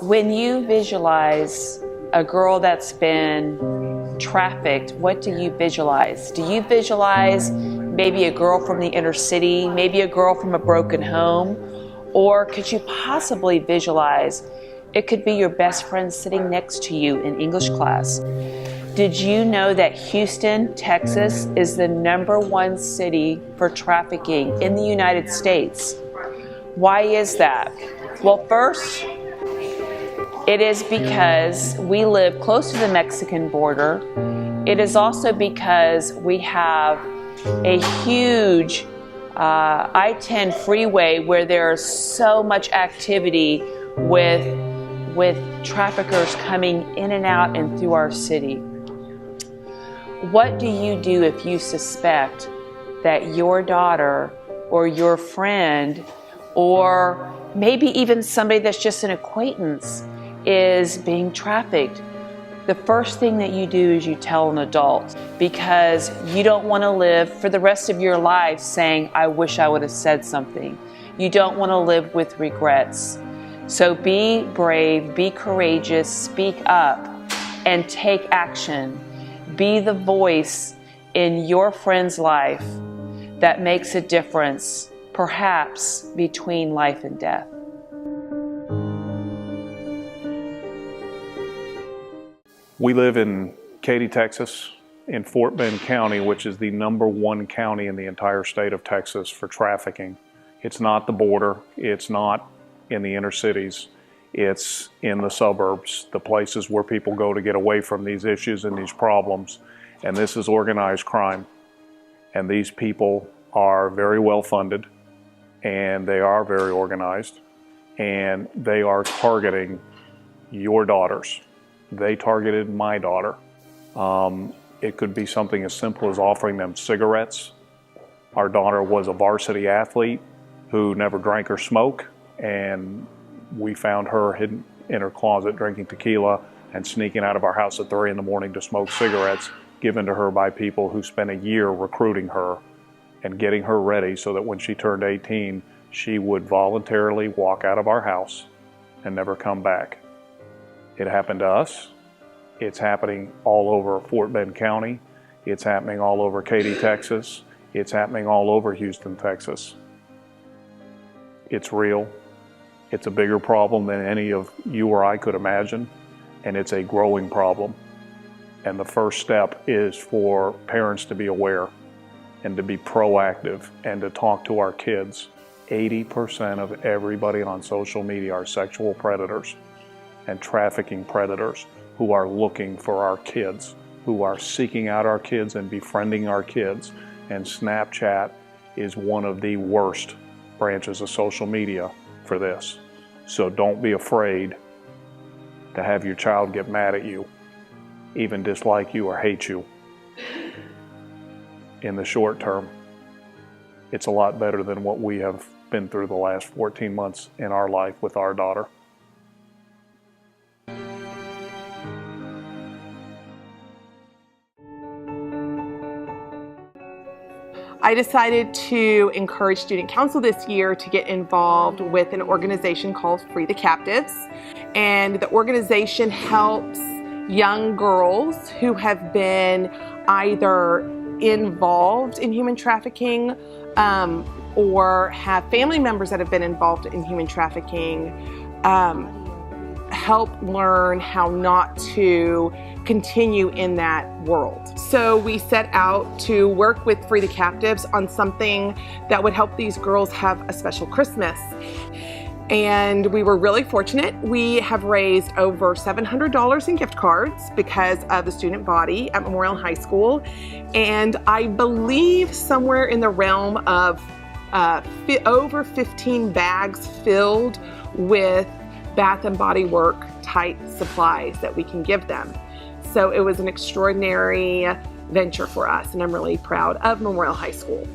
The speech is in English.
When you visualize a girl that's been trafficked, what do you visualize? Do you visualize maybe a girl from the inner city, maybe a girl from a broken home? Or could you possibly visualize it could be your best friend sitting next to you in English class? Did you know that Houston, Texas is the #1 city for trafficking in the United States? Why is that? Well, first, it is because we live close to the Mexican border. It is also because we have a huge I-10 freeway where there's so much activity with traffickers coming in and out and through our city. What do you do if you suspect that your daughter or your friend or maybe even somebody that's just an acquaintance is being trafficked? The first thing that you do is you tell an adult, because you don't want to live for the rest of your life saying, I wish I would have said something. You don't want to live with regrets. So be brave, be courageous, speak up, and take action. Be the voice in your friend's life that makes a difference, perhaps between life and death. We live in Katy, Texas, in Fort Bend County, which is the #1 county in the entire state of Texas for trafficking. It's not the border, it's not in the inner cities, it's in the suburbs, the places where people go to get away from these issues and these problems. And this is organized crime. And these people are very well funded, and they are very organized, and they are targeting your daughters. They targeted my daughter. It could be something as simple as offering them cigarettes. Our daughter was a varsity athlete who never drank or smoked, and we found her hidden in her closet drinking tequila and sneaking out of our house at 3 in the morning to smoke cigarettes given to her by people who spent a year recruiting her and getting her ready so that when she turned 18, she would voluntarily walk out of our house and never come back. It happened to us. It's happening all over Fort Bend County. It's happening all over Katy, Texas. It's happening all over Houston, Texas. It's real. It's a bigger problem than any of you or I could imagine, and it's a growing problem. And the first step is for parents to be aware and to be proactive and to talk to our kids. 80% of everybody on social media are sexual predators and trafficking predators who are looking for our kids, who are seeking out our kids and befriending our kids. And Snapchat is one of the worst branches of social media for this. So don't be afraid to have your child get mad at you, even dislike you or hate you. In the short term, it's a lot better than what we have been through the last 14 months in our life with our daughter. I decided to encourage student council this year to get involved with an organization called Free the Captives. And the organization helps young girls who have been either involved in human trafficking or have family members that have been involved in human trafficking, help learn how not to continue in that world. So we set out to work with Free the Captives on something that would help these girls have a special Christmas. And we were really fortunate. We have raised over $700 in gift cards because of the student body at Memorial High School. And I believe somewhere in the realm of over 15 bags filled with Bath and Body Work type supplies that we can give them. So it was an extraordinary venture for us, and I'm really proud of Memorial High School.